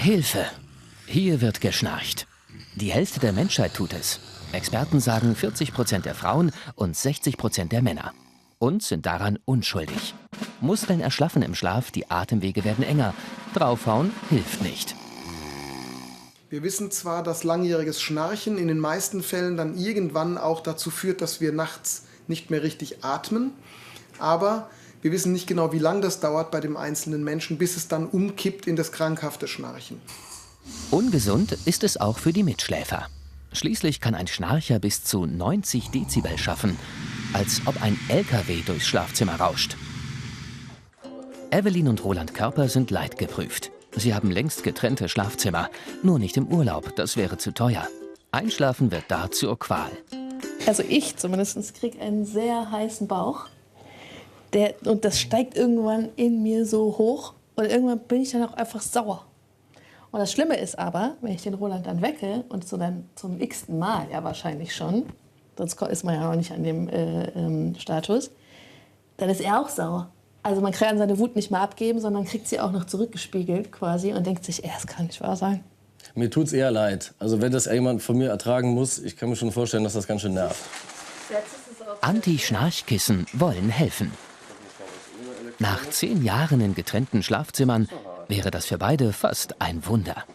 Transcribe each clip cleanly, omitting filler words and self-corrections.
Hilfe! Hier wird geschnarcht. Die Hälfte der Menschheit tut es. Experten sagen 40% der Frauen und 60% der Männer. Und sind daran unschuldig. Muskeln erschlaffen im Schlaf, die Atemwege werden enger. Draufhauen hilft nicht. Wir wissen zwar, dass langjähriges Schnarchen in den meisten Fällen dann irgendwann auch dazu führt, dass wir nachts nicht mehr richtig atmen. Aber wir wissen nicht genau, wie lange das dauert bei dem einzelnen Menschen, bis es dann umkippt in das krankhafte Schnarchen. Ungesund ist es auch für die Mitschläfer. Schließlich kann ein Schnarcher bis zu 90 Dezibel schaffen, als ob ein LKW durchs Schlafzimmer rauscht. Evelyn und Roland Körper sind leidgeprüft. Sie haben längst getrennte Schlafzimmer, nur nicht im Urlaub, das wäre zu teuer. Einschlafen wird da zur Qual. Also ich zumindest kriege einen sehr heißen Bauch. Und das steigt irgendwann in mir so hoch und irgendwann bin ich dann auch einfach sauer. Und das Schlimme ist aber, wenn ich den Roland dann wecke und so dann zum x-ten Mal, ja wahrscheinlich schon, sonst ist man ja noch nicht an dem Status, dann ist er auch sauer. Also man kann seine Wut nicht mehr abgeben, sondern kriegt sie auch noch zurückgespiegelt quasi und denkt sich, das kann nicht wahr sein. Mir tut's eher leid. Also wenn das jemand von mir ertragen muss, ich kann mir schon vorstellen, dass das ganz schön nervt. Anti-Schnarchkissen wollen helfen. Nach 10 Jahren in getrennten Schlafzimmern wäre das für beide fast ein Wunder.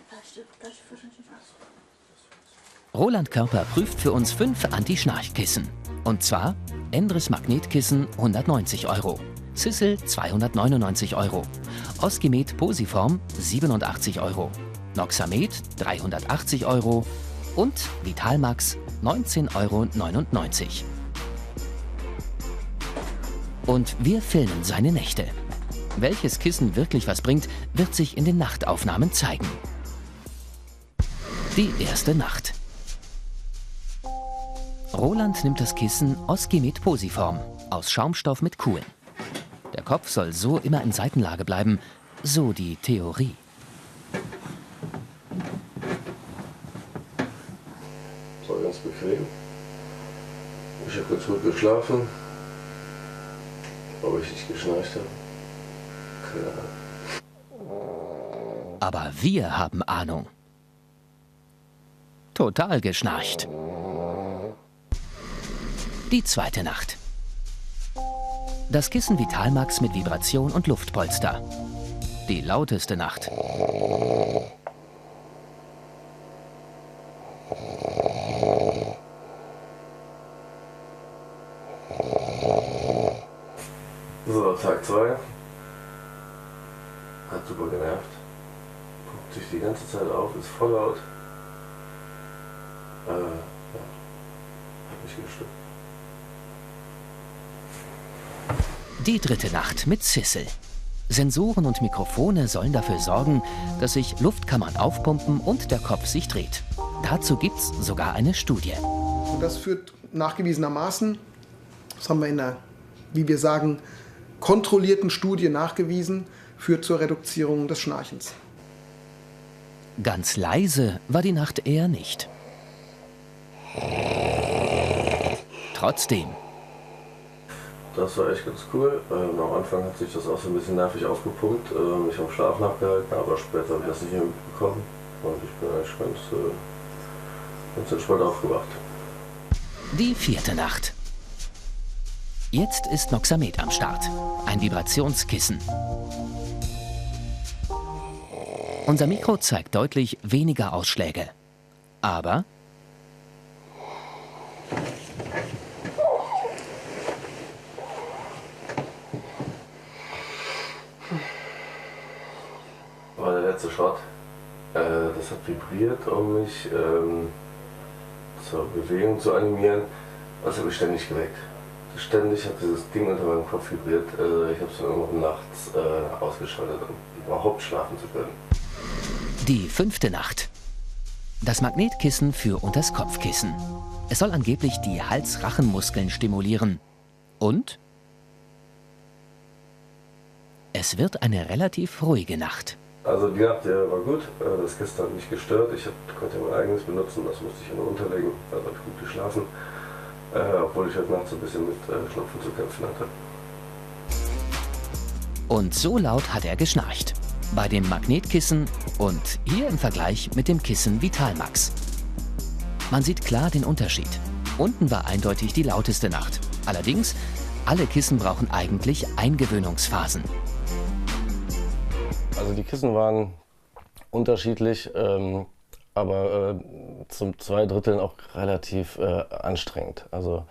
Roland Körper prüft für uns 5 Anti-Schnarchkissen. Und zwar Endres Magnetkissen 190 €, Sissel 299 €, Oskimet Posiform 87 €, Noxamet 380 € und Vitalmax 19,99 €. Und wir filmen seine Nächte. Welches Kissen wirklich was bringt, wird sich in den Nachtaufnahmen zeigen. Die erste Nacht. Roland nimmt das Kissen Oskimet Posiform aus Schaumstoff mit Kuhlen. Der Kopf soll so immer in Seitenlage bleiben, so die Theorie. Das war ganz bequem. Ich habe ganz gut geschlafen. Ob ich nicht geschnarcht habe? Keine Ahnung. Aber wir haben Ahnung. Total geschnarcht. Die zweite Nacht. Das Kissen Vitalmax mit Vibration und Luftpolster. Die lauteste Nacht. So, Tag 2. Hat super genervt. Guckt sich die ganze Zeit auf, ist voll laut. Ja, hat mich gestört. Die dritte Nacht mit Sissel. Sensoren und Mikrofone sollen dafür sorgen, dass sich Luftkammern aufpumpen und der Kopf sich dreht. Dazu gibt's sogar eine Studie. Und das führt nachgewiesenermaßen, das haben wir in der, wie wir sagen, kontrollierten Studie nachgewiesen, führt zur Reduzierung des Schnarchens. Ganz leise war die Nacht eher nicht. Trotzdem. Das war echt ganz cool. Am Anfang hat sich das auch so ein bisschen nervig aufgepumpt, mich am Schlaf nachgehalten, aber später habe ich das nicht mehr mitbekommen. Und ich bin eigentlich ganz entspannt aufgewacht. Die vierte Nacht. Jetzt ist Noxamet am Start. Ein Vibrationskissen. Unser Mikro zeigt deutlich weniger Ausschläge. Aber War der letzte Shot. Das hat vibriert, um mich zur Bewegung zu animieren. Das habe ich ständig geweckt. Ständig hat dieses Ding unter meinem Kopf vibriert. Ich habe es dann irgendwann nachts ausgeschaltet, um überhaupt schlafen zu können. die fünfte Nacht. Das Magnetkissen für unters Kopfkissen. Es soll angeblich die Hals-Rachenmuskeln stimulieren. Und es wird eine relativ ruhige Nacht. Also die Nacht war gut, das Kissen hat mich gestört. Ich konnte mein eigenes benutzen, das musste ich ja nur unterlegen. Also habe ich gut geschlafen, obwohl ich heute Nacht so ein bisschen mit Schnupfen zu kämpfen hatte. Und so laut hat er geschnarcht. bei dem Magnetkissen und hier im Vergleich mit dem Kissen Vitalmax. Man sieht klar den Unterschied. Unten war eindeutig die lauteste Nacht. Allerdings, alle Kissen brauchen eigentlich Eingewöhnungsphasen. Also die Kissen waren unterschiedlich, aber zum 2/3 auch relativ anstrengend. Also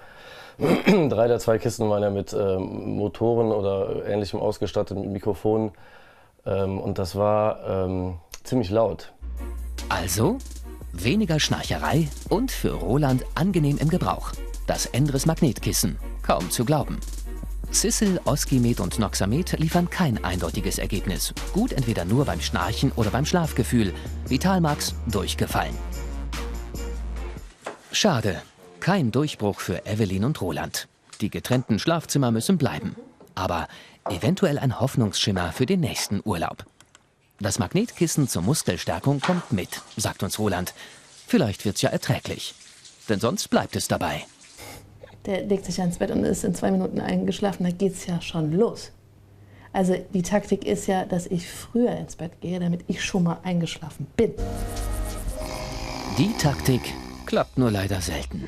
3 der 2 Kissen waren ja mit Motoren oder Ähnlichem ausgestattet, mit Mikrofonen. Und das war ziemlich laut. Also, weniger Schnarcherei und für Roland angenehm im Gebrauch. Das Endres Magnetkissen. Kaum zu glauben. Sissel, Oskimet und Noxamet liefern kein eindeutiges Ergebnis. Gut entweder nur beim Schnarchen oder beim Schlafgefühl. Vitalmax durchgefallen. Schade. Kein Durchbruch für Evelyn und Roland. Die getrennten Schlafzimmer müssen bleiben. Aber eventuell ein Hoffnungsschimmer für den nächsten Urlaub. Das Magnetkissen zur Muskelstärkung kommt mit, sagt uns Roland. Vielleicht wird's ja erträglich. Denn sonst bleibt es dabei. Der legt sich ja ins Bett und ist in 2 Minuten eingeschlafen, da geht's ja schon los. Also die Taktik ist ja, dass ich früher ins Bett gehe, damit ich schon mal eingeschlafen bin. Die Taktik klappt nur leider selten.